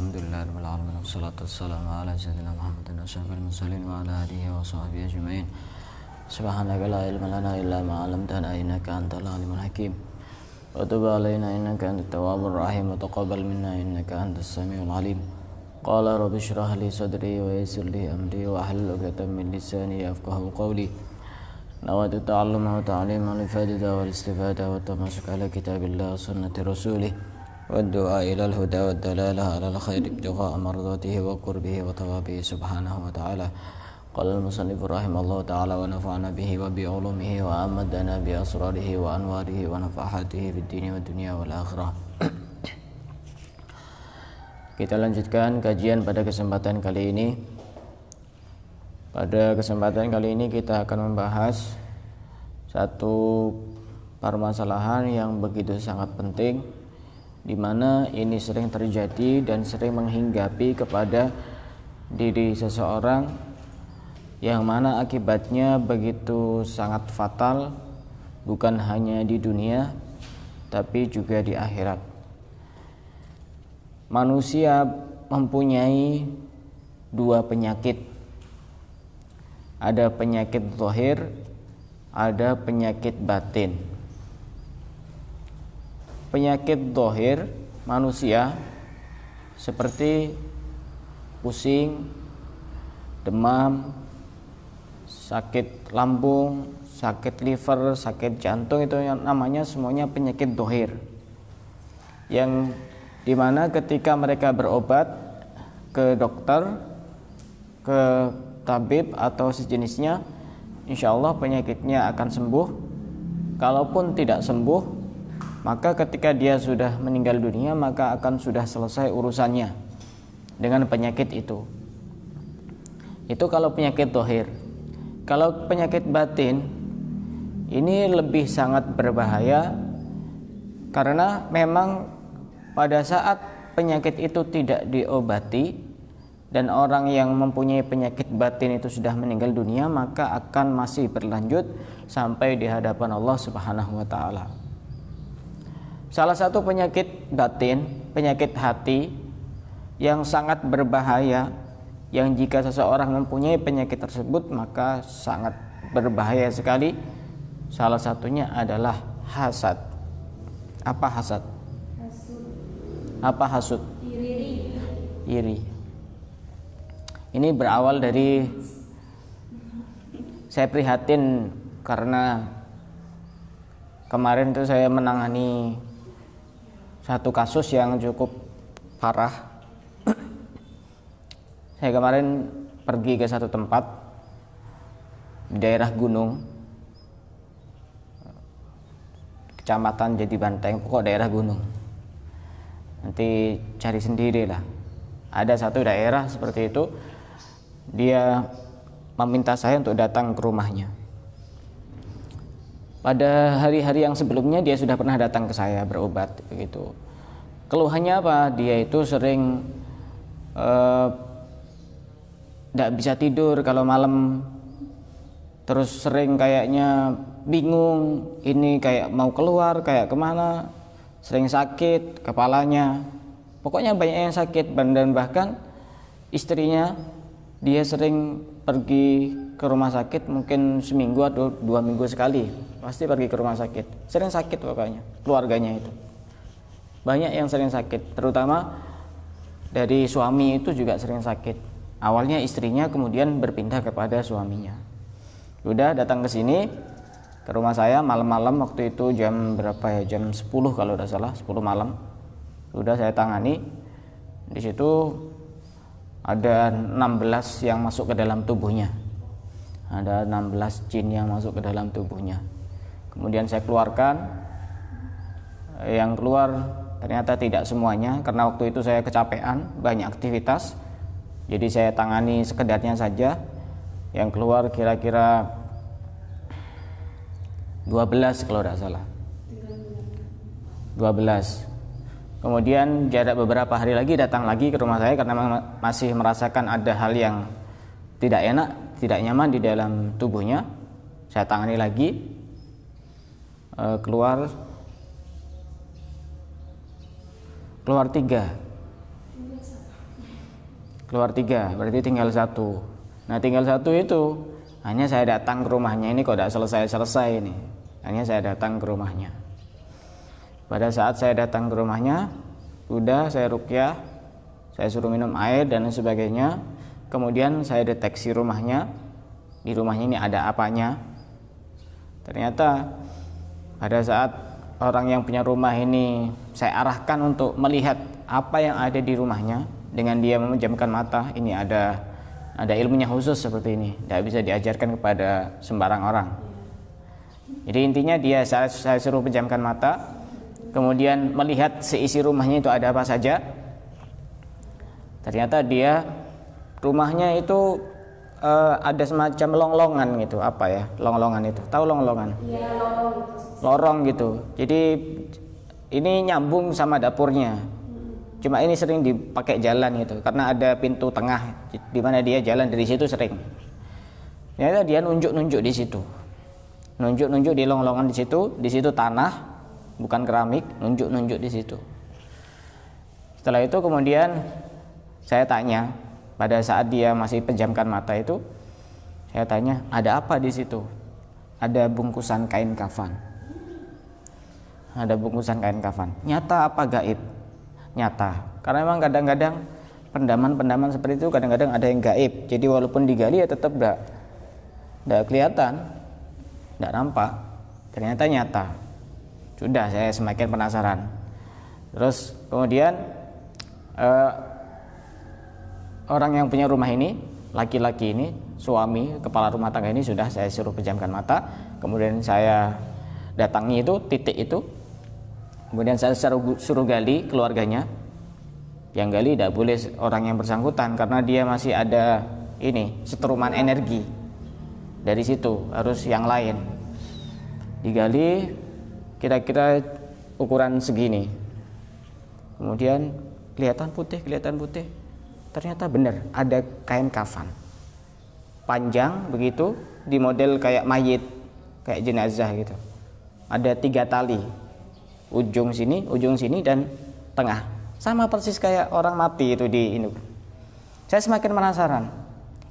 Alhamdulillahirabbil alamin wassalatu wassalamu ala sayyidina Muhammadin asyrafil mursalin wa ala alihi wa sahbihi ajmain. Subhanaka la ilma lana illa ma 'allamtana innaka antal alimul hakim. Wa tub 'alaina innaka antat tawwabur rahim wa taqabbal minna innaka antas samiul alim. Qala rabbi shrah li sadri wa yassir li amri wa hlul 'uqdatam min lisani yafqahu qawli. Nawaitu ta'alluma wa ta'lima li fadida wal istifada wa tamasuk ala kitabillah sunnati rasulih. والدعاء إلى الهدى والدلالة على الخير ابتغاء مرضاته وقربه وثوابه سبحانه وتعالى. قال المصنف رحمه الله تعالى ونفعنا به وبعلومه وأمدنا بأسراره وأنواره ونفحاته في الدين والدنيا والآخرة. Kita lanjutkan kajian pada kesempatan kali ini. Pada kesempatan kali ini kita akan membahas satu permasalahan yang begitu sangat penting, di mana ini sering terjadi dan sering menghinggapi kepada diri seseorang, yang mana akibatnya begitu sangat fatal, bukan hanya di dunia tapi juga di akhirat. Manusia mempunyai dua penyakit. Ada penyakit zahir, ada penyakit batin. Penyakit zahir manusia seperti pusing, demam, sakit lambung, sakit liver, sakit jantung, itu yang namanya semuanya penyakit zahir, yang dimana ketika mereka berobat ke dokter, ke tabib atau sejenisnya, insya Allah penyakitnya akan sembuh. Kalaupun tidak sembuh, maka ketika dia sudah meninggal dunia, maka akan sudah selesai urusannya dengan penyakit itu. Itu kalau penyakit zahir. Kalau penyakit batin, ini lebih sangat berbahaya, karena memang pada saat penyakit itu tidak diobati dan orang yang mempunyai penyakit batin itu sudah meninggal dunia, maka akan masih berlanjut sampai di hadapan Allah Subhanahu wa taala. Salah satu penyakit batin, penyakit hati yang sangat berbahaya, yang jika seseorang mempunyai penyakit tersebut maka sangat berbahaya sekali. Salah satunya adalah hasad. Apa hasad? Apa hasud? Iri. Ini berawal dari, saya prihatin karena kemarin itu saya menangani satu kasus yang cukup parah. Saya kemarin pergi ke satu tempat di daerah gunung, kecamatan Jatibanteng, pokok daerah gunung. Nanti cari sendiri lah. Ada satu daerah seperti itu, dia meminta saya untuk datang ke rumahnya. Pada hari-hari yang sebelumnya dia sudah pernah datang ke saya berobat begitu. Keluhannya apa? Dia itu sering tidak bisa tidur kalau malam, terus sering kayaknya bingung, ini kayak mau keluar, kayak kemana, sering sakit kepalanya, pokoknya banyak yang sakit. Dan bahkan istrinya, dia sering pergi ke rumah sakit mungkin seminggu atau 2 minggu sekali, pasti pergi ke rumah sakit. Sering sakit pokoknya, keluarganya itu banyak yang sering sakit, terutama dari suami itu juga sering sakit. Awalnya istrinya, kemudian berpindah kepada suaminya. Udah datang ke sini, ke rumah saya malam-malam, waktu itu jam berapa ya, jam 10 kalau udah salah, 10 malam. Udah saya tangani. Di situ ada 16 yang masuk ke dalam tubuhnya. Ada 16 jin yang masuk ke dalam tubuhnya. Kemudian saya keluarkan. Yang keluar ternyata tidak semuanya, karena waktu itu saya kecapean, banyak aktivitas. Jadi saya tangani sekedarnya saja. Yang keluar kira-kira 12 kalau tidak salah. 12. Kemudian jarak beberapa hari lagi datang lagi ke rumah saya karena masih merasakan ada hal yang tidak enak, tidak nyaman di dalam tubuhnya. Saya tangani lagi. Keluar 3. Keluar 3, berarti tinggal 1. Nah tinggal 1 itu hanya saya datang ke rumahnya, ini kok tidak selesai-selesai ini. Hanya saya datang ke rumahnya. Pada saat saya datang ke rumahnya, udah saya ruqyah, saya suruh minum air dan sebagainya. Kemudian saya deteksi rumahnya, di rumahnya ini ada apanya. Ternyata pada saat orang yang punya rumah ini saya arahkan untuk melihat apa yang ada di rumahnya, dengan dia memejamkan mata, ini ada ilmunya khusus seperti ini, tidak bisa diajarkan kepada sembarang orang. Jadi intinya saya suruh pejamkan mata, kemudian melihat seisi rumahnya itu ada apa saja. Ternyata dia rumahnya itu ada semacam longlongan gitu, apa ya longlongan itu? Tahu longlongan? Iya, lorong gitu. Jadi ini nyambung sama dapurnya. Cuma ini sering dipakai jalan gitu, karena ada pintu tengah di mana dia jalan dari situ sering. Ternyata dia nunjuk-nunjuk di situ, nunjuk-nunjuk di longlongan di situ tanah, bukan keramik, nunjuk-nunjuk di situ. Setelah itu kemudian saya tanya, pada saat dia masih pejamkan mata itu, saya tanya, ada apa di situ? Ada bungkusan kain kafan. Ada bungkusan kain kafan. Nyata apa gaib? Nyata. Karena memang kadang-kadang pendaman seperti itu kadang-kadang ada yang gaib. Jadi walaupun digali ya tetap enggak kelihatan, enggak nampak. Ternyata nyata. Sudah, saya semakin penasaran. Terus kemudian orang yang punya rumah ini, laki-laki ini, suami kepala rumah tangga ini sudah saya suruh pejamkan mata. Kemudian saya datangi itu titik itu. Kemudian saya suruh gali keluarganya. Yang gali tidak boleh orang yang bersangkutan, karena dia masih ada ini setruman energi. Dari situ harus yang lain. Digali kira-kira ukuran segini. Kemudian kelihatan putih. Ternyata benar ada kain kafan panjang begitu, di model kayak mayit, kayak jenazah gitu. Ada 3 tali, ujung sini dan tengah, sama persis kayak orang mati itu di ini. Saya semakin penasaran.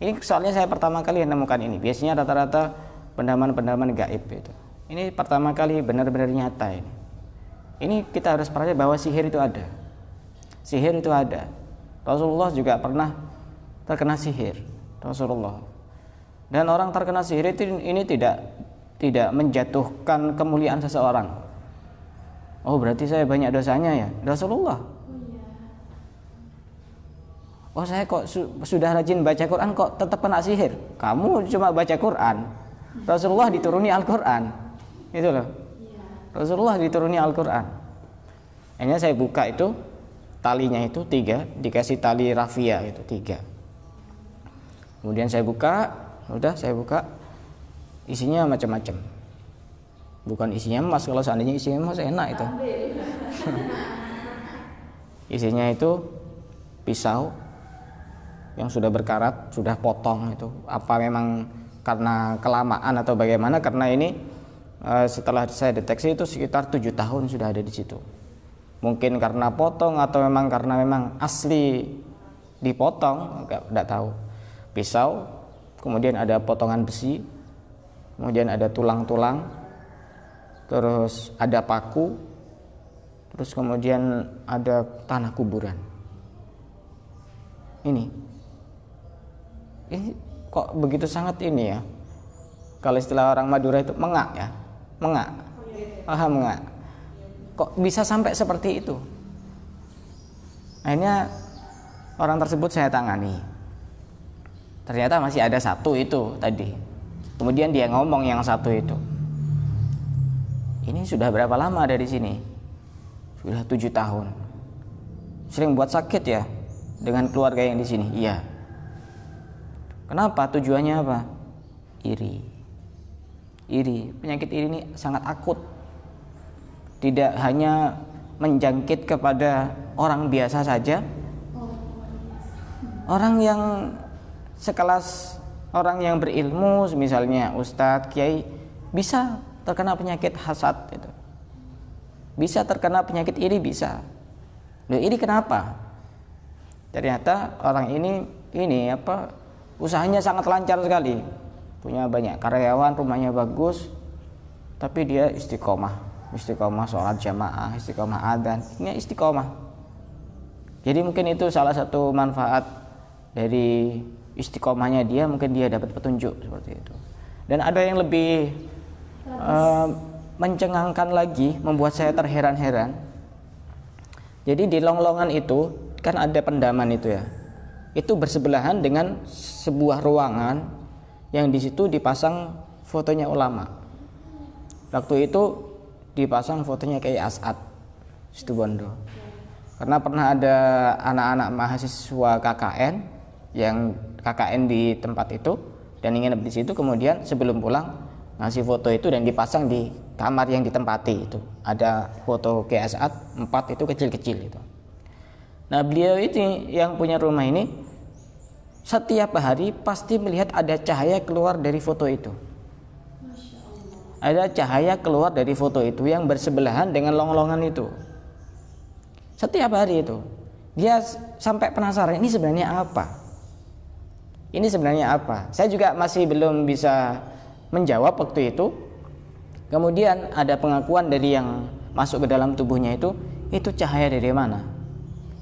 Ini soalnya saya pertama kali menemukan ini. Biasanya rata-rata pendaman gaib itu. Ini pertama kali benar-benar nyata ini. Ini kita harus percaya bahwa sihir itu ada. Sihir itu ada. Rasulullah juga pernah terkena sihir. Rasulullah. Dan orang terkena sihir itu ini tidak menjatuhkan kemuliaan seseorang. Oh, berarti saya banyak dosanya ya? Rasulullah. Oh, saya kok sudah rajin baca Quran kok tetap kena sihir. Kamu cuma baca Quran. Rasulullah dituruni Al-Quran. Itu loh. Rasulullah dituruni Al-Quran. Akhirnya saya buka itu, talinya itu 3, dikasih tali rafia itu 3. Kemudian saya buka, isinya macam-macam. Bukan isinya emas, kalau seandainya isinya emas enak itu. Isinya itu pisau yang sudah berkarat, sudah potong itu. Apa memang karena kelamaan atau bagaimana? Karena ini setelah saya deteksi itu sekitar 7 tahun sudah ada di situ. Mungkin karena potong atau memang karena memang asli dipotong, enggak tahu. Pisau, kemudian ada potongan besi, kemudian ada tulang-tulang, terus ada paku, terus kemudian ada tanah kuburan. Ini kok begitu sangat ini ya? Kalau istilah orang Madura itu mengak ya, mengak. Paham mengak? Kok bisa sampai seperti itu? Akhirnya orang tersebut saya tangani. Ternyata masih ada 1 itu tadi. Kemudian dia ngomong yang 1 itu. Ini sudah berapa lama ada di sini? Sudah 7 tahun. Sering buat sakit ya dengan keluarga yang di sini? Iya. Kenapa? Tujuannya apa? Iri. Penyakit iri ini sangat akut. Tidak hanya menjangkit kepada orang biasa saja. Orang yang sekelas orang yang berilmu, misalnya ustadz, kiai, bisa terkena penyakit hasad itu. Bisa terkena penyakit iri, bisa. Loh, iri kenapa? Ternyata orang ini usahanya sangat lancar sekali, punya banyak karyawan, rumahnya bagus, tapi dia istiqomah sholat jamaah, istiqomah adzan, ini istiqomah. Jadi mungkin itu salah satu manfaat dari istiqomahnya dia, mungkin dia dapat petunjuk seperti itu. Dan ada yang lebih mencengangkan lagi, membuat saya terheran-heran. Jadi di Longlongan itu kan ada pendaman itu ya, itu bersebelahan dengan sebuah ruangan yang di situ dipasang fotonya ulama. Waktu itu dipasang fotonya Kiai As'ad Situbondo. Karena pernah ada anak-anak mahasiswa KKN yang KKN di tempat itu dan ingin di situ, kemudian sebelum pulang ngasih foto itu dan dipasang di kamar yang ditempati itu. Ada foto Kiai As'ad 4 itu kecil-kecil itu. Nah, beliau ini yang punya rumah ini setiap hari pasti melihat ada cahaya keluar dari foto itu. Ada cahaya keluar dari foto itu yang bersebelahan dengan Longlongan itu. Setiap hari itu. Dia sampai penasaran, ini sebenarnya apa? Ini sebenarnya apa? Saya juga masih belum bisa menjawab waktu itu. Kemudian ada pengakuan dari yang masuk ke dalam tubuhnya itu cahaya dari mana?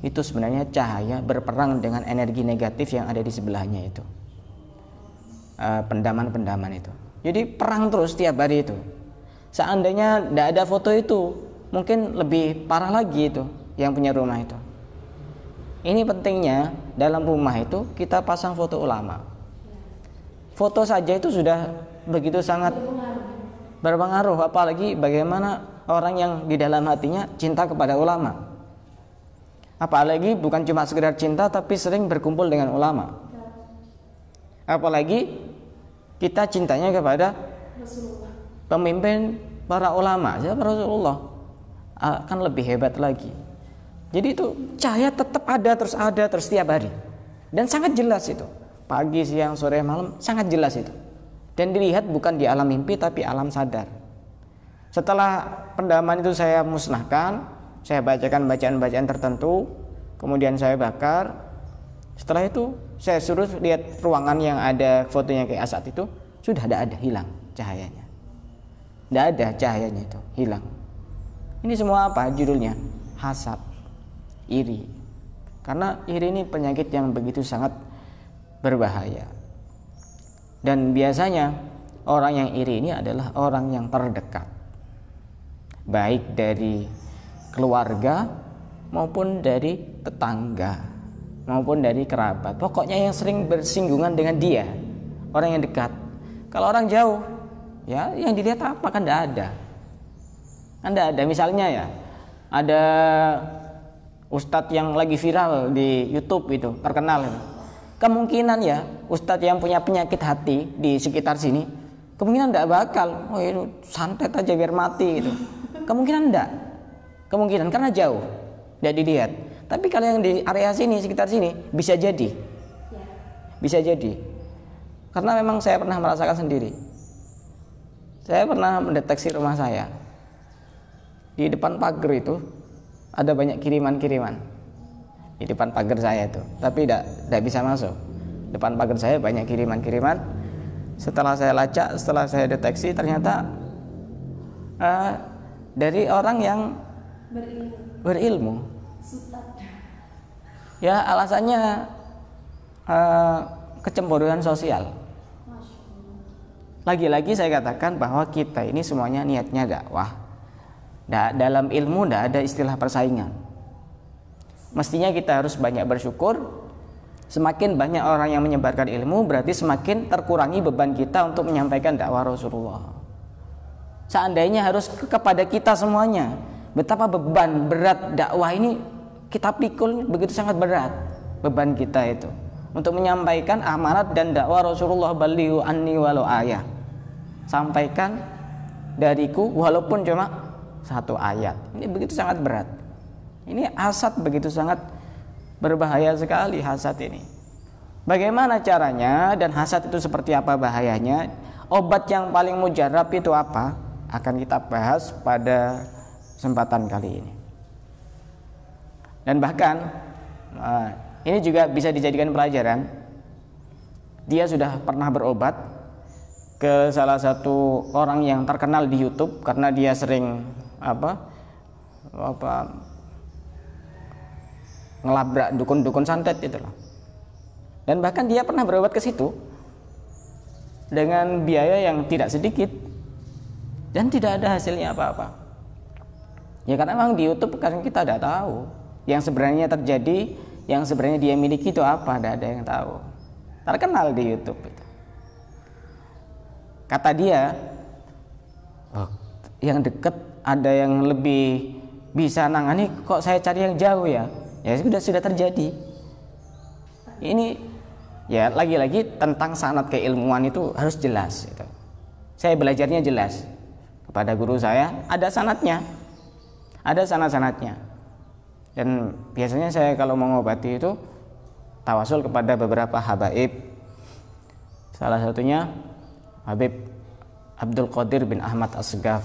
Itu sebenarnya cahaya berperang dengan energi negatif yang ada di sebelahnya itu. Pendaman-pendaman itu. Jadi perang terus tiap hari itu. Seandainya tidak ada foto itu, mungkin lebih parah lagi itu yang punya rumah itu. Ini pentingnya dalam rumah itu kita pasang foto ulama. Foto saja itu sudah begitu sangat berpengaruh, apalagi bagaimana orang yang di dalam hatinya cinta kepada ulama. Apalagi bukan cuma sekedar cinta tapi sering berkumpul dengan ulama. Apalagi kita cintanya kepada pemimpin para ulama, siapa Rasulullah, akan lebih hebat lagi. Jadi itu cahaya tetap ada terus setiap hari. Dan sangat jelas itu. Pagi, siang, sore, malam sangat jelas itu. Dan dilihat bukan di alam mimpi tapi alam sadar. Setelah pendaman itu saya musnahkan, saya bacakan bacaan-bacaan tertentu, kemudian saya bakar. Setelah itu saya suruh lihat ruangan yang ada fotonya kayak As'ad itu, sudah tidak ada, hilang cahayanya. Tidak ada cahayanya itu, hilang. Ini semua apa judulnya? Hasad, iri. Karena iri ini penyakit yang begitu sangat berbahaya. Dan biasanya orang yang iri ini adalah orang yang terdekat, baik dari keluarga maupun dari tetangga maupun dari kerabat. Pokoknya yang sering bersinggungan dengan dia, orang yang dekat. Kalau orang jauh, ya yang dilihat apa kan tidak ada. Kan tidak ada. Misalnya ya, ada ustadz yang lagi viral di YouTube itu, terkenal. Kemungkinan ya, ustadz yang punya penyakit hati di sekitar sini, kemungkinan tidak bakal, oh itu santet aja biar mati gitu. Kemungkinan tidak. Kemungkinan karena jauh, tidak dilihat. Tapi kalau yang di area sini, sekitar sini, bisa jadi. Bisa jadi. Karena memang saya pernah merasakan sendiri. Saya pernah mendeteksi rumah saya. Di depan pagar itu ada banyak kiriman-kiriman. Di depan pagar saya itu, tapi tidak bisa masuk. Depan pagar saya banyak kiriman-kiriman. Setelah saya lacak, setelah saya deteksi, ternyata dari orang yang berilmu. Ya alasannya kecemburuan sosial. Lagi-lagi saya katakan bahwa kita ini semuanya niatnya dakwah. Dalam ilmu tidak ada istilah persaingan. Mestinya kita harus banyak bersyukur. Semakin banyak orang yang menyebarkan ilmu, berarti semakin terkurangi beban kita untuk menyampaikan dakwah Rasulullah. Seandainya harus kepada kita semuanya, betapa beban berat dakwah ini kita pikul, begitu sangat berat beban kita itu untuk menyampaikan amanat dan dakwah Rasulullah, balighu anni walau ayah, sampaikan dariku walaupun cuma satu ayat. Ini begitu sangat berat. Ini hasad begitu sangat berbahaya sekali, hasad ini. Bagaimana caranya dan hasad itu seperti apa bahayanya? Obat yang paling mujarab itu apa? Akan kita bahas pada kesempatan kali ini. Dan bahkan ini juga bisa dijadikan pelajaran. Dia sudah pernah berobat ke salah satu orang yang terkenal di YouTube karena dia sering ngelabrak dukun-dukun santet itu loh. Dan bahkan dia pernah berobat ke situ dengan biaya yang tidak sedikit dan tidak ada hasilnya apa-apa. Ya karena memang di YouTube kan kita tidak tahu yang sebenarnya terjadi, yang sebenarnya dia miliki itu apa, tidak ada yang tahu. Terkenal di YouTube itu. Kata dia, yang dekat ada yang lebih bisa nangani, kok saya cari yang jauh ya? Ya sudah terjadi. Ini ya lagi-lagi tentang sanad keilmuan itu harus jelas. Gitu. Saya belajarnya jelas kepada guru saya, ada sanadnya. Ada sanad-sanadnya. Dan biasanya saya kalau mengobati itu tawasul kepada beberapa habaib. Salah satunya Habib Abdul Qadir bin Ahmad As-Segaf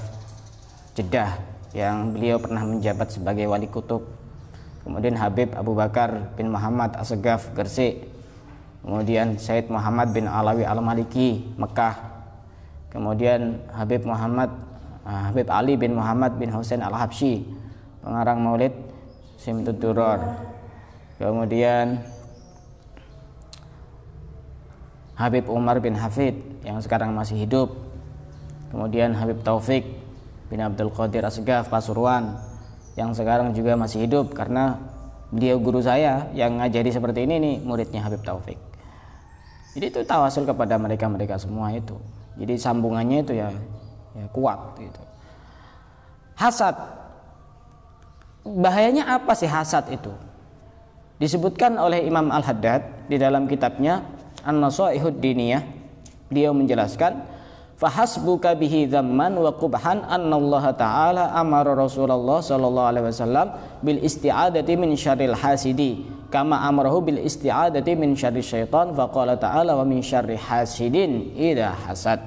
Jeddah, yang beliau pernah menjabat sebagai wali kutub. Kemudian Habib Abu Bakar bin Muhammad As-Segaf Gresik. Kemudian Said Muhammad bin Alawi Al-Maliki Mekah. Kemudian Habib Ali bin Muhammad bin Husain Al-Habsyi, pengarang Maulid Simtud Duror. Kemudian Habib Umar bin Hafid yang sekarang masih hidup. Kemudian Habib Taufik bin Abdul Qadir As-Segaf Pasuruan yang sekarang juga masih hidup karena beliau guru saya yang ngajari seperti ini nih, muridnya Habib Taufik. Jadi itu tawasul kepada mereka semua itu. Jadi sambungannya itu ya kuat gitu. Hasad, bahayanya apa sih hasad itu? Disebutkan oleh Imam Al-Haddad di dalam kitabnya An-Nasaihud Diniyah. Beliau menjelaskan, fahasbuka bihi dzamman wa qubhan annallaha ta'ala amara Rasulullah sallallahu alaihi wasallam bil isti'adati min syarril hasidi kama amarahu bil isti'adati min syarri syaitan faqala ta'ala wa min syarri hasidin idza hasad.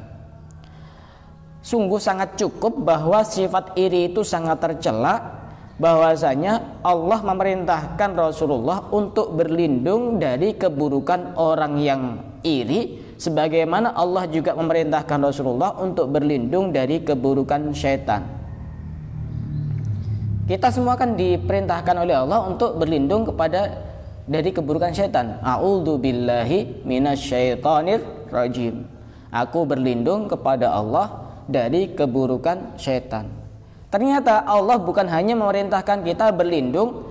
Sungguh sangat cukup bahwa sifat iri itu sangat tercela, bahwasanya Allah memerintahkan Rasulullah untuk berlindung dari keburukan orang yang iri, sebagaimana Allah juga memerintahkan Rasulullah untuk berlindung dari keburukan syaitan. Kita semua kan diperintahkan oleh Allah untuk berlindung dari keburukan syaitan. A'udzu billahi minasyaitonir rajim. Aku berlindung kepada Allah dari keburukan syaitan. Ternyata Allah bukan hanya memerintahkan kita berlindung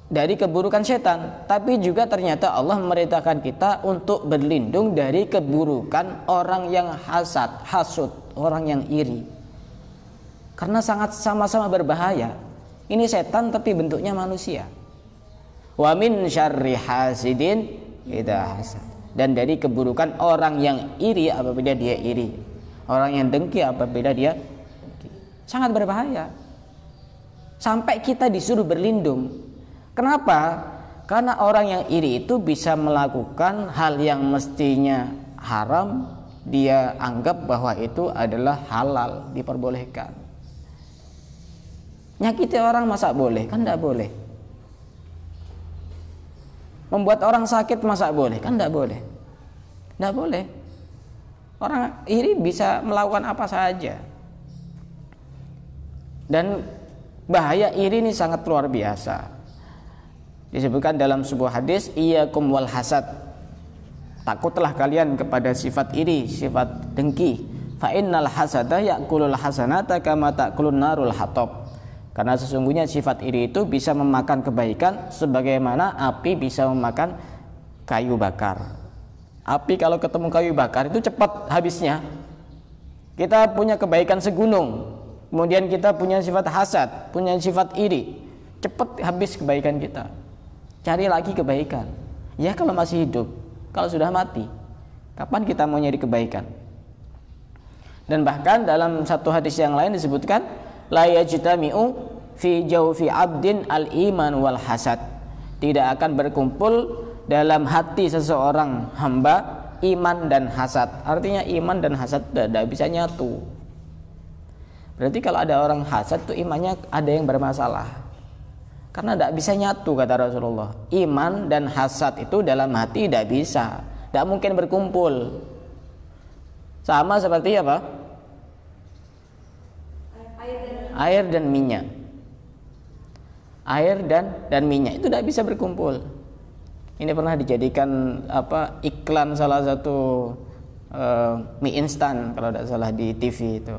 dari keburukan syaitan, tapi juga ternyata Allah memerintahkan kita untuk berlindung dari keburukan orang yang hasud, orang yang iri. Karena sangat sama-sama berbahaya. Ini setan tapi bentuknya manusia. Wa min syarri hasidin idza hasad. Dan dari keburukan orang yang iri apabila dia iri, orang yang dengki apabila dia dengki. Sangat berbahaya. Sampai kita disuruh berlindung. Kenapa? Karena orang yang iri itu bisa melakukan hal yang mestinya haram, dia anggap bahwa itu adalah halal, diperbolehkan. Nyakiti orang masa boleh? Kan tidak boleh. Membuat orang sakit masa boleh? Kan tidak boleh. Tidak boleh. Orang iri bisa melakukan apa saja. Dan bahaya iri ini sangat luar biasa. Disebutkan dalam sebuah hadis, iyyakum wal hasad. Takutlah kalian kepada sifat iri, sifat dengki. Fa innal hasada ya'kulul hasanata kama ta'kulun narul hatab. Karena sesungguhnya sifat iri itu bisa memakan kebaikan sebagaimana api bisa memakan kayu bakar. Api kalau ketemu kayu bakar itu cepat habisnya. Kita punya kebaikan segunung, kemudian kita punya sifat hasad, punya sifat iri, cepat habis kebaikan kita. Cari lagi kebaikan. Ya kalau masih hidup, kalau sudah mati, kapan kita mau nyari kebaikan? Dan bahkan dalam satu hadis yang lain disebutkan, la yajtami'u fi jawfi 'abdin al-iman wal hasad. Tidak akan berkumpul dalam hati seseorang hamba iman dan hasad. Artinya iman dan hasad tidak bisa nyatu. Berarti kalau ada orang hasad tuh imannya ada yang bermasalah. Karena tidak bisa nyatu, kata Rasulullah. Iman dan hasad itu dalam hati tidak bisa, tidak mungkin berkumpul. Sama seperti apa? Air dan minyak. Air dan minyak itu tidak bisa berkumpul. Ini pernah dijadikan iklan salah satu mie instan kalau tidak salah di TV itu.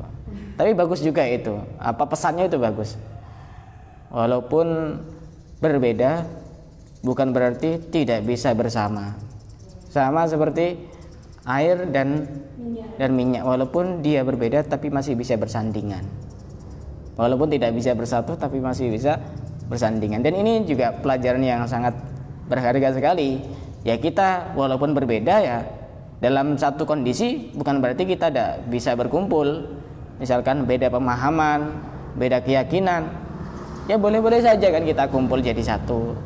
Tapi bagus juga itu. Pesannya itu bagus. Walaupun berbeda bukan berarti tidak bisa bersama. Sama seperti air dan minyak. Walaupun dia berbeda tapi masih bisa bersandingan. Walaupun tidak bisa bersatu tapi masih bisa bersandingan. Dan ini juga pelajaran yang sangat berharga sekali. Ya, kita walaupun berbeda ya dalam satu kondisi bukan berarti kita tidak bisa berkumpul. Misalkan beda pemahaman, beda keyakinan, ya boleh-boleh saja kan kita kumpul jadi satu.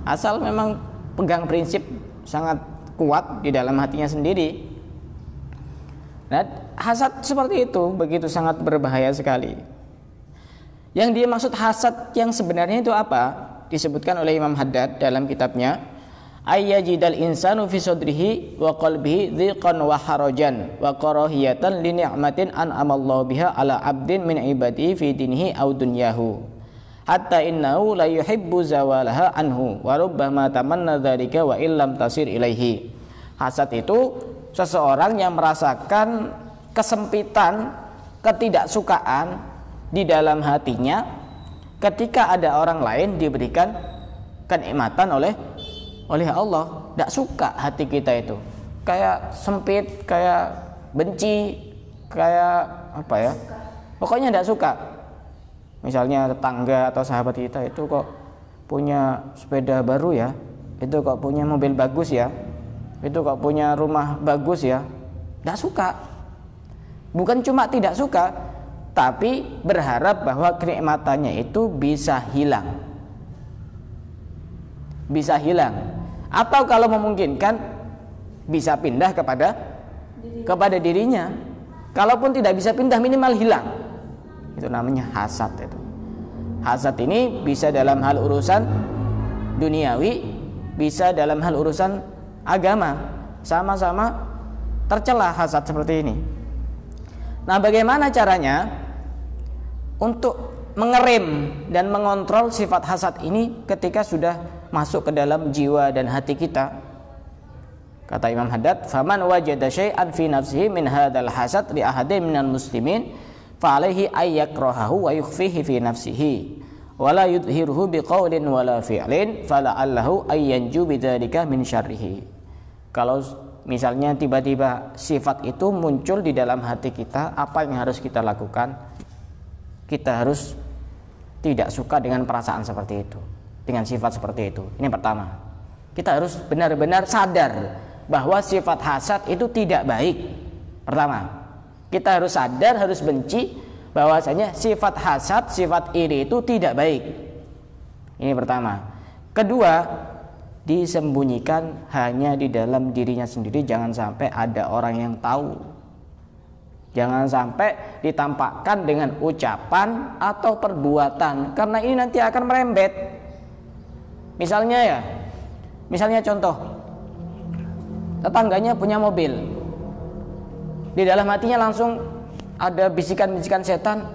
Asal memang pegang prinsip sangat kuat di dalam hatinya sendiri. Nah, hasad seperti itu begitu sangat berbahaya sekali. Yang dia maksud hasad yang sebenarnya itu apa? Disebutkan oleh Imam Haddad dalam kitabnya, ayyajidal insanu fi sadrihi wa qalbihi dhiqan wa harajan wa karahiyatan li ni'matin an'amallahu biha ala 'abdin min ibadihi fi dinihi aw dunyahu hatta innahu la yuhibbu zawalaha anhu wa rubbama tamanna dzalika wa illam tasir ilaihi. Hasad itu seseorang yang merasakan kesempitan, ketidaksukaan di dalam hatinya ketika ada orang lain diberikan kenikmatan oleh Allah. Tidak suka hati kita itu, kayak sempit, kayak benci, kayak apa ya, pokoknya tidak suka. Misalnya tetangga atau sahabat kita itu kok punya sepeda baru ya, itu kok punya mobil bagus ya, itu kok punya rumah bagus ya, tidak suka. Bukan cuma tidak suka, tapi berharap bahwa kenikmatannya itu bisa hilang. Bisa hilang. Atau kalau memungkinkan bisa pindah kepada dirinya. Kalaupun tidak bisa pindah, minimal hilang. Itu namanya hasad itu. Hasad ini bisa dalam hal urusan duniawi, bisa dalam hal urusan agama. Sama-sama tercela hasad seperti ini. Nah, bagaimana caranya untuk mengerem dan mengontrol sifat hasad ini ketika sudah masuk ke dalam jiwa dan hati kita? Kata Imam Haddad, faman wajada syai'an fi nafsihi min hadzal hasad li ahadin minal muslimin fa alaihi ay yakrahahu wa yukhfihi fi nafsihi wa la yudhiruhu biqaulin wala fi'lin fala'allahu ay yanju bidzalika min syarrihi. Kalau misalnya tiba-tiba sifat itu muncul di dalam hati kita, apa yang harus kita lakukan? Kita harus tidak suka dengan perasaan seperti itu, dengan sifat seperti itu. Ini pertama. Kita harus benar-benar sadar bahwa sifat hasad itu tidak baik. Pertama, kita harus sadar, harus benci bahwasanya sifat hasad, sifat iri itu tidak baik. Ini pertama. Kedua, disembunyikan hanya di dalam dirinya sendiri, jangan sampai ada orang yang tahu. Jangan sampai ditampakkan dengan ucapan atau perbuatan, karena ini nanti akan merembet. Misalnya contoh, tetangganya punya mobil, di dalam hatinya langsung ada bisikan-bisikan setan,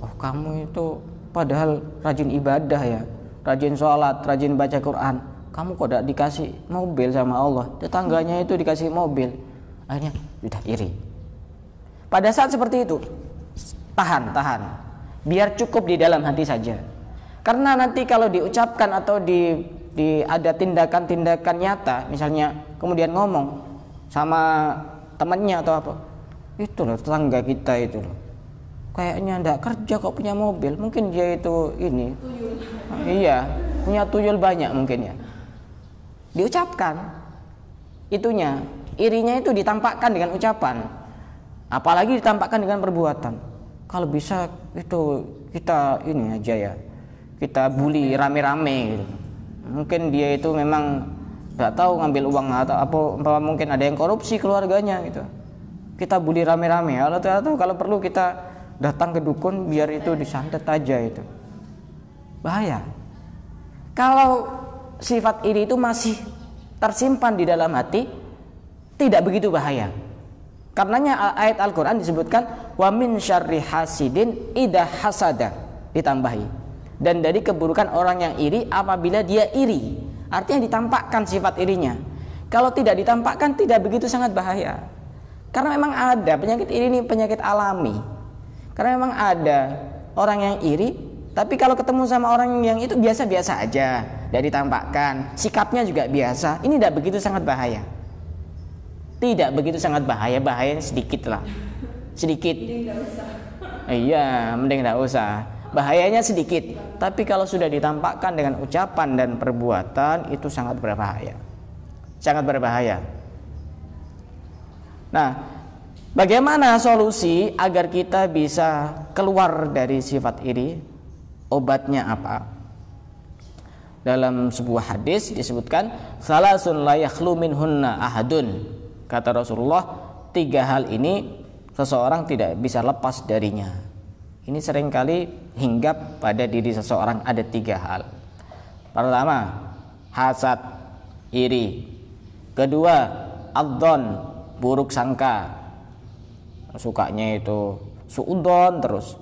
oh kamu itu padahal rajin ibadah ya, rajin sholat, rajin baca Quran, kamu kok tidak dikasih mobil sama Allah, tetangganya itu dikasih mobil. Akhirnya sudah iri. Pada saat seperti itu, tahan, biar cukup di dalam hati saja. Karena nanti kalau diucapkan atau ada tindakan-tindakan nyata, misalnya kemudian ngomong sama temannya atau apa, itu loh tetangga kita itu loh, kayaknya ndak kerja kok punya mobil, mungkin dia itu ini tuyul. Iya, punya tuyul banyak mungkin ya. Diucapkan itunya, irinya itu ditampakkan dengan ucapan, apalagi ditampakkan dengan perbuatan. Kalau bisa itu kita ini aja ya, kita bully rame-rame gitu. Mungkin dia itu memang nggak tahu ngambil uang atau apa, mungkin ada yang korupsi keluarganya gitu. Kita bully rame-rame, atau kalau perlu kita datang ke dukun biar itu disantet aja itu. Bahaya. Kalau sifat iri itu masih tersimpan di dalam hati, tidak begitu bahaya. Karenanya ayat Al-Quran disebutkan wa min syarri hasidin idza hasada, ditambahi, dan dari keburukan orang yang iri apabila dia iri. Artinya ditampakkan sifat irinya. Kalau tidak ditampakkan tidak begitu sangat bahaya. Karena memang ada penyakit iri ini penyakit alami. Karena memang ada orang yang iri, tapi kalau ketemu sama orang yang itu biasa-biasa aja, tidak ditampakkan, sikapnya juga biasa. Ini tidak begitu sangat bahaya. Tidak begitu sangat bahaya, bahayanya sedikit lah, sedikit. Iya, mending tidak usah. Bahayanya sedikit. Tapi kalau sudah ditampakkan dengan ucapan dan perbuatan itu sangat berbahaya, sangat berbahaya. Nah, bagaimana solusi agar kita bisa keluar dari sifat iri? Obatnya apa? Dalam sebuah hadis disebutkan salasun la yakhlu minhunna ahadun. Kata Rasulullah, 3 hal ini seseorang tidak bisa lepas darinya. Ini seringkali hinggap pada diri seseorang. Ada 3 hal. Pertama, hasad, iri. Kedua, adzon, buruk sangka. Sukanya itu suudzon terus.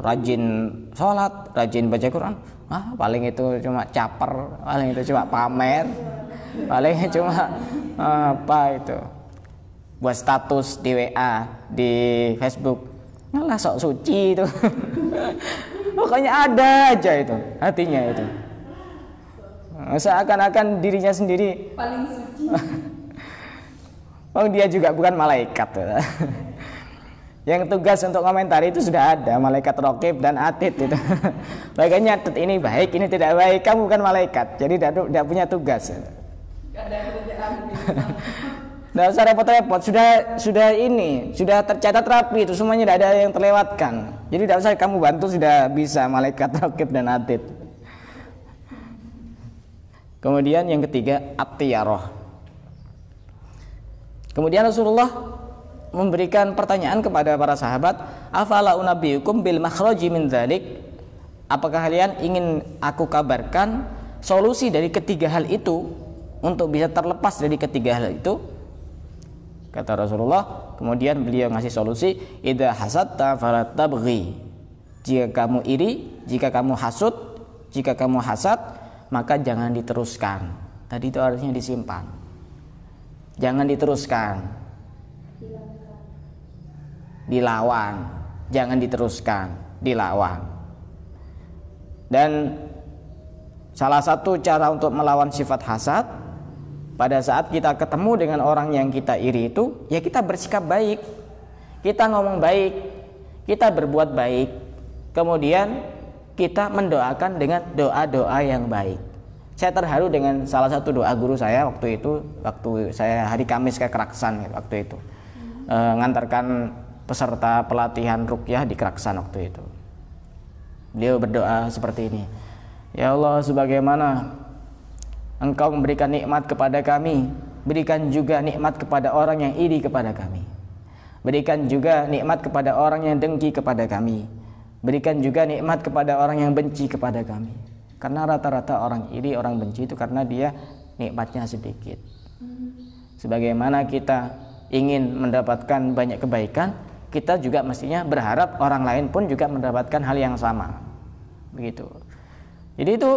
Rajin sholat, rajin baca Quran. Paling itu cuma caper, paling itu cuma pamer, paling cuma apa itu buat status di WA, di Facebook. Malah sok suci itu. Pokoknya ada aja itu hatinya itu. Seakan-akan dirinya sendiri paling suci. Oh, dia juga bukan malaikat. Yang tugas untuk komentari itu sudah ada malaikat raqib dan atid itu. Makanya nyatet ini baik, ini tidak baik. Kamu bukan malaikat, jadi tidak punya tugas. Ada kerjaan. Nggak usah repot-repot, sudah tercatat rapi itu, semuanya tidak ada yang terlewatkan. Jadi tidak usah kamu bantu, sudah bisa malaikat raqib dan atid. Kemudian yang ketiga, at-tiyarah. Kemudian Rasulullah memberikan pertanyaan kepada para sahabat, afala unabbiukum bil makhraji min dzalik? Apakah kalian ingin aku kabarkan solusi dari ketiga hal itu untuk bisa terlepas dari ketiga hal itu? Kata Rasulullah, kemudian beliau ngasih solusi, idza hasadta fala tabghi. Jika kamu iri, jika kamu hasud, jika kamu hasad, maka jangan diteruskan. Tadi itu artinya disimpan. Jangan diteruskan. Dilawan, jangan diteruskan, dilawan. Dan salah satu cara untuk melawan sifat hasad, pada saat kita ketemu dengan orang yang kita iri itu, ya kita bersikap baik, kita ngomong baik, kita berbuat baik, kemudian kita mendoakan dengan doa-doa yang baik. Saya terharu dengan salah satu doa guru saya waktu saya hari Kamis ke Keraksan waktu itu, ngantarkan peserta pelatihan ruqyah di Keraksan waktu itu. Beliau berdoa seperti ini, ya Allah, sebagaimana Engkau memberikan nikmat kepada kami, berikan juga nikmat kepada orang yang iri kepada kami. Berikan juga nikmat kepada orang yang dengki kepada kami. Berikan juga nikmat kepada orang yang benci kepada kami. Karena rata-rata orang iri, orang benci itu karena dia nikmatnya sedikit. Sebagaimana kita ingin mendapatkan banyak kebaikan, kita juga mestinya berharap orang lain pun juga mendapatkan hal yang sama. Begitu. Jadi itu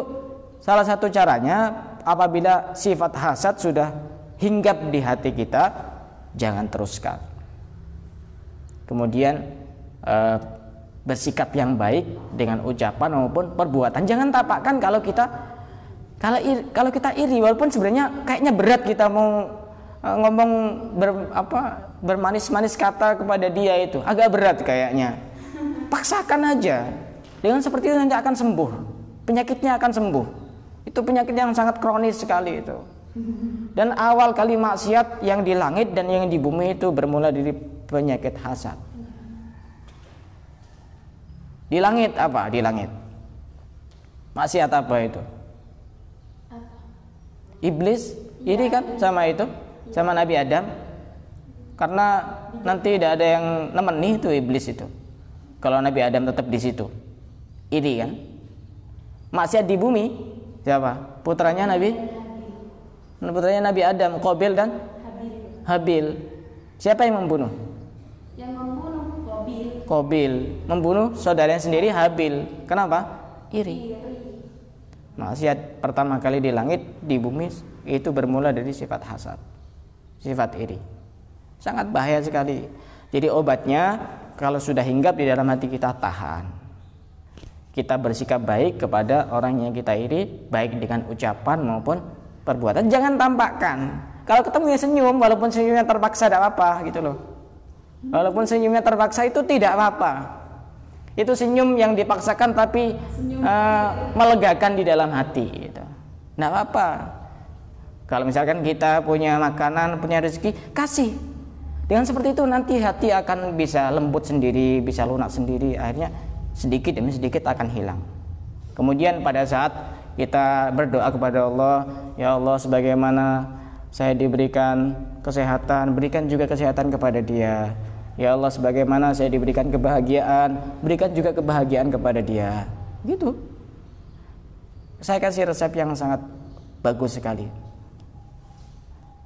salah satu caranya. Apabila sifat hasad sudah hinggap di hati kita, jangan teruskan. Kemudian bersikap yang baik dengan ucapan maupun perbuatan. Jangan tampakkan kalau kita iri, walaupun sebenarnya kayaknya berat kita mau ngomong bermanis-manis kata kepada dia, itu agak berat kayaknya. Paksakan aja. Dengan seperti itu nanti akan sembuh. Penyakitnya akan sembuh. Itu penyakit yang sangat kronis sekali itu. Dan awal kali maksiat yang di langit dan yang di bumi itu bermula dari penyakit hasad. Di langit apa? Di langit. Maksiat apa itu? Iblis. Ini kan sama itu, sama Nabi Adam. Karena nanti tidak ada yang nemeni itu iblis itu. Kalau Nabi Adam tetap di situ. Iri kan? Maksiat di bumi siapa? Putranya Nabi Adam, Qabil dan Habil. Siapa yang membunuh? Yang membunuh Qabil membunuh saudaranya sendiri Habil. Kenapa? Iri. Maksiat pertama kali di langit, di bumi itu bermula dari sifat hasad, sifat iri. Sangat bahaya sekali. Jadi obatnya kalau sudah hinggap di dalam hati kita, tahan. Kita bersikap baik kepada orang yang kita iri, baik dengan ucapan maupun perbuatan. Jangan tampakkan. Kalau ketemu ya senyum, walaupun senyumnya terpaksa tidak apa-apa gitu loh. Walaupun senyumnya terpaksa itu tidak apa-apa. Itu senyum yang dipaksakan tapi melegakan di dalam hati gitu. Nggak apa-apa. Kalau misalkan kita punya makanan, punya rezeki, kasih. Dengan seperti itu nanti hati akan bisa lembut sendiri, bisa lunak sendiri. Akhirnya sedikit demi sedikit akan hilang. Kemudian pada saat kita berdoa kepada Allah, ya Allah, sebagaimana saya diberikan kesehatan, berikan juga kesehatan kepada dia. Ya Allah, sebagaimana saya diberikan kebahagiaan, berikan juga kebahagiaan kepada dia. Gitu. Saya kasih resep yang sangat bagus sekali.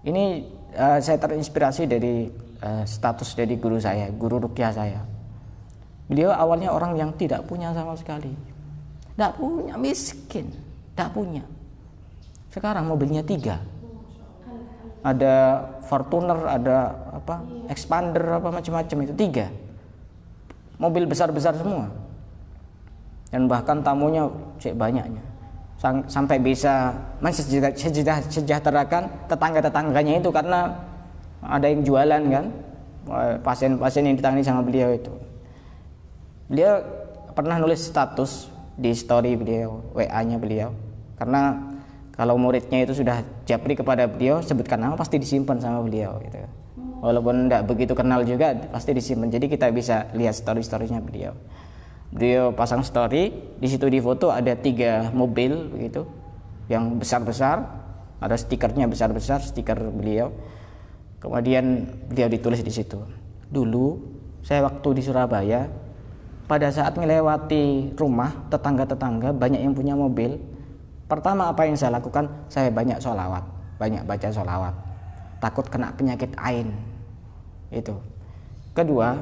Ini saya terinspirasi dari status dari guru saya, guru ruqyah saya. Beliau awalnya orang yang tidak punya sama sekali, tidak punya, miskin, tidak punya. Sekarang mobilnya 3. Ada Fortuner, ada apa, Expander, apa macam-macam, itu 3 mobil besar-besar semua, dan bahkan tamunya cek banyaknya, sampai bisa mensejahterakan tetangga-tetangganya itu karena ada yang jualan kan, pasien-pasien yang ditangani sama beliau itu. Beliau pernah nulis status di story beliau, WA-nya beliau, karena kalau muridnya itu sudah japri kepada beliau, sebutkan nama pasti disimpan sama beliau gitu. Walaupun tidak begitu kenal juga pasti disimpan. Jadi kita bisa lihat story-storynya beliau. Beliau pasang story, di situ di foto ada 3 mobil begitu, yang besar-besar, ada stikernya besar-besar, stiker beliau. Kemudian beliau ditulis di situ. Dulu saya waktu di Surabaya, pada saat melewati rumah tetangga-tetangga banyak yang punya mobil, pertama apa yang saya lakukan? Saya banyak sholawat, banyak baca sholawat, takut kena penyakit ain. Itu. Kedua,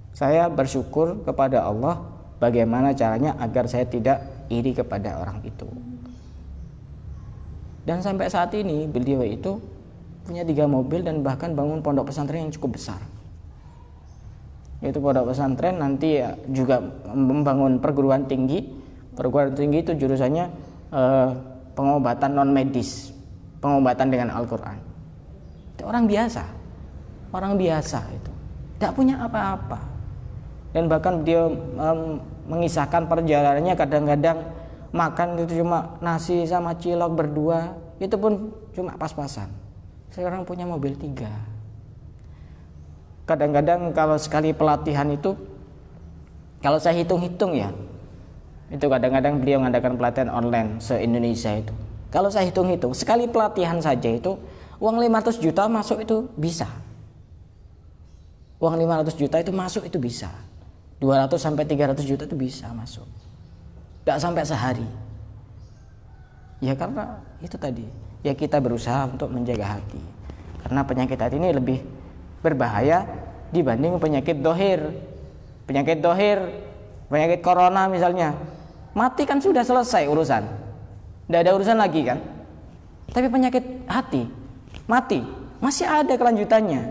saya bersyukur kepada Allah bagaimana caranya agar saya tidak iri kepada orang itu. Dan sampai saat ini beliau itu punya 3 mobil dan bahkan bangun pondok pesantren yang cukup besar. Yaitu pondok pesantren, nanti ya juga membangun perguruan tinggi. Perguruan tinggi itu jurusannya pengobatan non medis, pengobatan dengan Al-Quran. Itu orang biasa itu, tidak punya apa-apa. Dan bahkan dia mengisahkan perjalanannya, kadang-kadang makan itu cuma nasi sama cilok berdua, itu pun cuma pas-pasan. Sekarang punya mobil 3. Kadang-kadang kalau sekali pelatihan itu, kalau saya hitung-hitung ya, itu kadang-kadang beliau mengadakan pelatihan online se-Indonesia itu. Kalau saya hitung-hitung, sekali pelatihan saja itu uang 500 juta masuk itu bisa. Uang 500 juta itu masuk itu bisa. 200 sampai 300 juta itu bisa masuk. Tidak sampai sehari. Ya karena itu tadi. Ya kita berusaha untuk menjaga hati. Karena penyakit hati ini lebih berbahaya dibanding penyakit dohir. Penyakit dohir, penyakit corona misalnya, mati kan sudah selesai urusan, tidak ada urusan lagi kan. Tapi penyakit hati, mati masih ada kelanjutannya.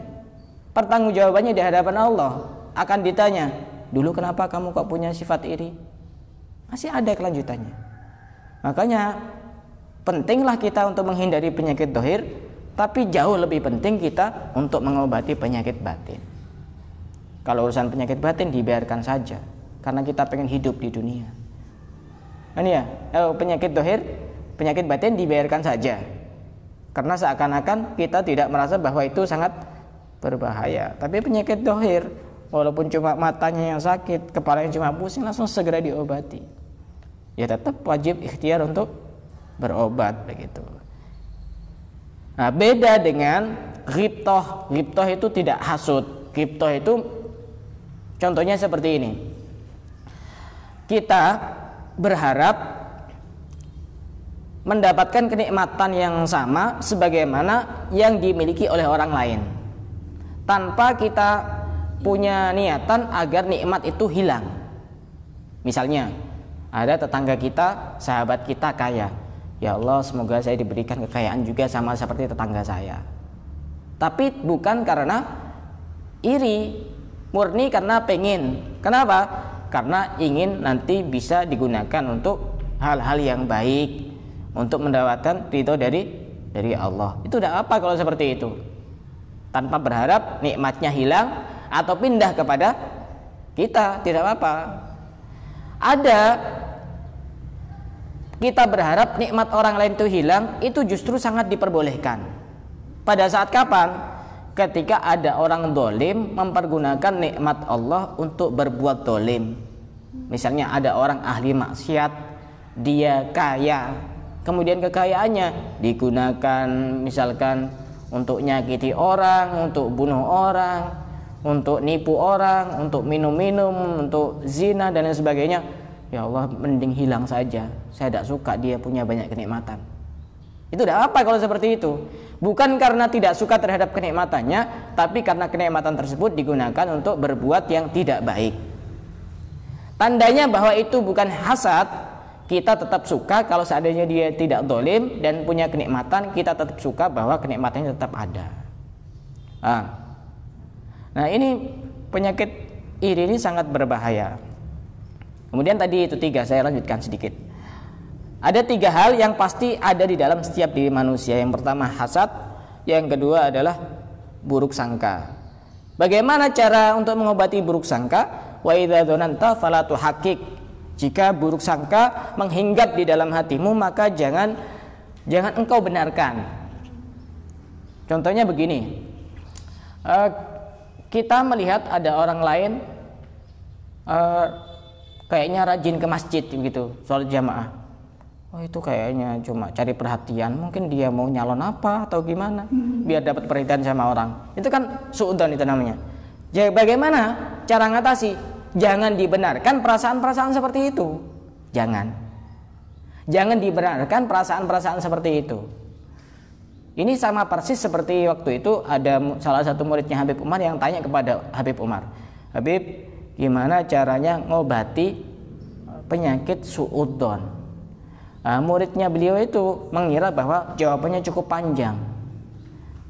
Pertanggungjawabannya di hadapan Allah, akan ditanya, dulu kenapa kamu kok punya sifat iri? Masih ada kelanjutannya. Makanya pentinglah kita untuk menghindari penyakit dohir, tapi jauh lebih penting kita untuk mengobati penyakit batin. Kalau urusan penyakit batin dibiarkan saja, karena kita pengen hidup di dunia. Ini ya, penyakit dohir, penyakit batin dibiarkan saja, karena seakan-akan kita tidak merasa bahwa itu sangat berbahaya. Tapi penyakit dohir, walaupun cuma matanya yang sakit, kepala yang cuma pusing, langsung segera diobati. Ya tetap wajib ikhtiar untuk berobat begitu. Nah, beda dengan ghibthah. Ghibthah itu tidak hasud. Ghibthah itu contohnya seperti ini. Kita berharap mendapatkan kenikmatan yang sama sebagaimana yang dimiliki oleh orang lain, tanpa kita punya niatan agar nikmat itu hilang. Misalnya ada tetangga kita, sahabat kita kaya, ya Allah semoga saya diberikan kekayaan juga sama seperti tetangga saya. Tapi bukan karena iri, murni karena pengen. Kenapa? Karena ingin nanti bisa digunakan untuk hal-hal yang baik, untuk mendapatkan ridho dari Allah. Itu tidak apa kalau seperti itu, tanpa berharap nikmatnya hilang atau pindah kepada kita, tidak apa-apa. Ada kita berharap nikmat orang lain itu hilang, itu justru sangat diperbolehkan. Pada saat kapan? Ketika ada orang dolim mempergunakan nikmat Allah untuk berbuat dolim. Misalnya ada orang ahli maksiat, dia kaya, kemudian kekayaannya digunakan misalkan untuk nyakiti orang, untuk bunuh orang, untuk nipu orang, untuk minum-minum, untuk zina dan lain sebagainya. Ya Allah, mending hilang saja, saya tidak suka dia punya banyak kenikmatan. Itu tidak apa kalau seperti itu. Bukan karena tidak suka terhadap kenikmatannya, tapi karena kenikmatan tersebut digunakan untuk berbuat yang tidak baik. Tandanya bahwa itu bukan hasad. Kita tetap suka kalau seandainya dia tidak dolim dan punya kenikmatan, kita tetap suka bahwa kenikmatannya tetap ada. Nah ini penyakit iri ini sangat berbahaya. Kemudian tadi itu 3, saya lanjutkan sedikit. Ada 3 hal yang pasti ada di dalam setiap diri manusia. Yang pertama hasad, yang kedua adalah buruk sangka. Bagaimana cara untuk mengobati buruk sangka? Wa idza dzananta fala tuhaqqiq. Jika buruk sangka menghinggap di dalam hatimu, maka jangan engkau benarkan. Contohnya begini, kita melihat ada orang lain kayaknya rajin ke masjid begitu, sholat jamaah. Oh itu kayaknya cuma cari perhatian, mungkin dia mau nyalon apa atau gimana biar dapat perhatian sama orang. Itu kan suudzon itu namanya. Jadi bagaimana cara ngatasi? Jangan dibenarkan perasaan-perasaan seperti itu. Jangan dibenarkan perasaan-perasaan seperti itu. Ini sama persis seperti waktu itu ada salah satu muridnya Habib Umar yang tanya kepada Habib Umar, Habib, gimana caranya ngobati penyakit suudzon? Muridnya beliau itu mengira bahwa jawabannya cukup panjang.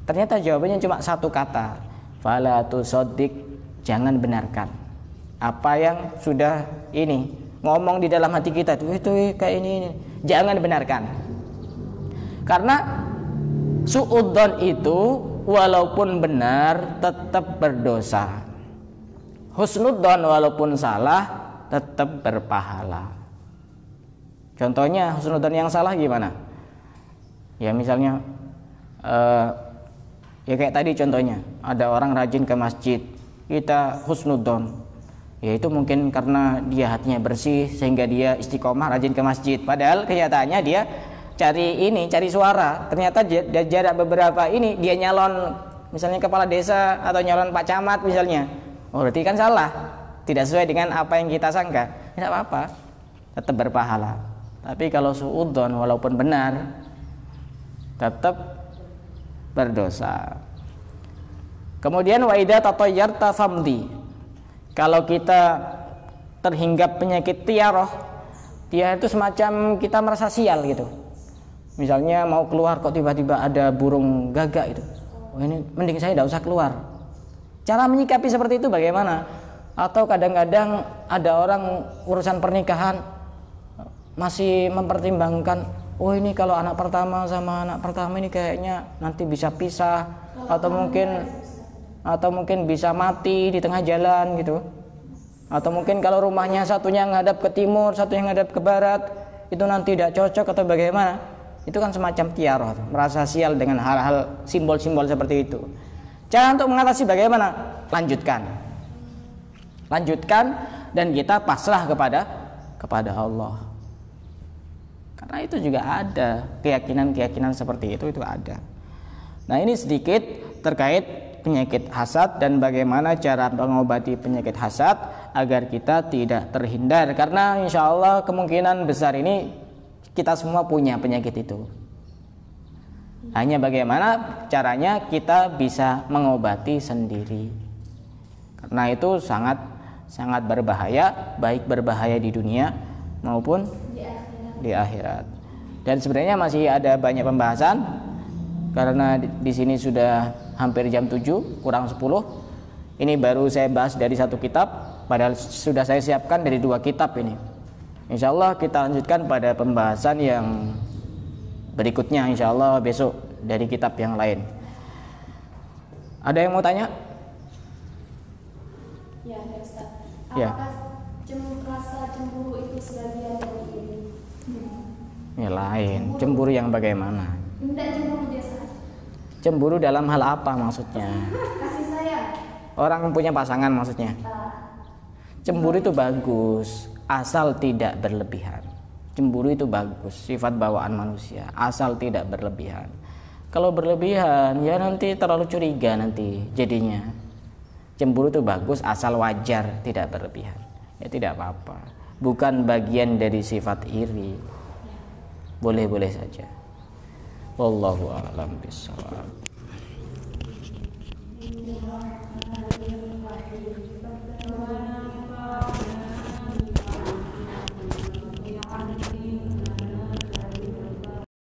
Ternyata jawabannya cuma 1 kata, fala tusaddiq, jangan benarkan apa yang sudah ini ngomong di dalam hati kita itu kayak ini. Jangan benarkan. Karena suudzon itu walaupun benar tetap berdosa. Husnudzon walaupun salah tetap berpahala. Contohnya husnudzon yang salah gimana? Ya misalnya ya kayak tadi contohnya, ada orang rajin ke masjid, kita husnudzon, ya itu mungkin karena dia hatinya bersih sehingga dia istiqomah rajin ke masjid. Padahal kenyataannya dia cari suara. Ternyata jarak beberapa ini dia nyalon misalnya kepala desa atau nyalon Pak Camat misalnya. Oh berarti kan salah, tidak sesuai dengan apa yang kita sangka. Tidak apa-apa, tetap berpahala. Tapi kalau suudzon walaupun benar tetap berdosa. Kemudian wa idza tatayyarta famdi. Kalau kita terhinggap penyakit tiarah, itu semacam kita merasa sial gitu. Misalnya mau keluar kok tiba-tiba ada burung gagak itu. Oh ini mending saya tidak usah keluar. Cara menyikapi seperti itu bagaimana? Atau kadang-kadang ada orang urusan pernikahan masih mempertimbangkan, oh ini kalau anak pertama sama anak pertama ini kayaknya nanti bisa pisah atau mungkin bisa mati di tengah jalan gitu. Atau mungkin kalau rumahnya satunya ngadap ke timur, satunya ngadap ke barat, itu nanti tidak cocok atau bagaimana. Itu kan semacam tiarah, merasa sial dengan hal-hal simbol-simbol seperti itu. Cara untuk mengatasi bagaimana? Lanjutkan dan kita pasrah kepada Allah. Karena itu juga ada keyakinan-keyakinan seperti itu ada. Nah ini sedikit terkait penyakit hasad dan bagaimana cara mengobati penyakit hasad agar kita tidak terhindar. Karena insya Allah kemungkinan besar ini kita semua punya penyakit itu. Hanya bagaimana caranya kita bisa mengobati sendiri. Karena itu sangat berbahaya, baik berbahaya di dunia maupun di akhirat. Dan sebenarnya masih ada banyak pembahasan karena di sini sudah hampir jam 7 kurang 10. Ini baru saya bahas dari satu kitab, padahal sudah saya siapkan dari 2 kitab ini. Insya Allah kita lanjutkan pada pembahasan yang berikutnya, insya Allah besok dari kitab yang lain. Ada yang mau tanya? Ya, Ustaz. Ya. Apakah rasa cemburu itu sebagian dari ini? Ya lain. Cemburu yang bagaimana? Tidak cemburu biasa. Cemburu dalam hal apa maksudnya? Kasih sayang. Orang punya pasangan maksudnya. Cemburu itu bagus, asal tidak berlebihan. Cemburu itu bagus, sifat bawaan manusia, asal tidak berlebihan. Kalau berlebihan, ya nanti terlalu curiga nanti jadinya. Cemburu itu bagus, asal wajar, tidak berlebihan. Ya tidak apa-apa. Bukan bagian dari sifat iri. Boleh-boleh saja. Wallahu a'lam bishawab.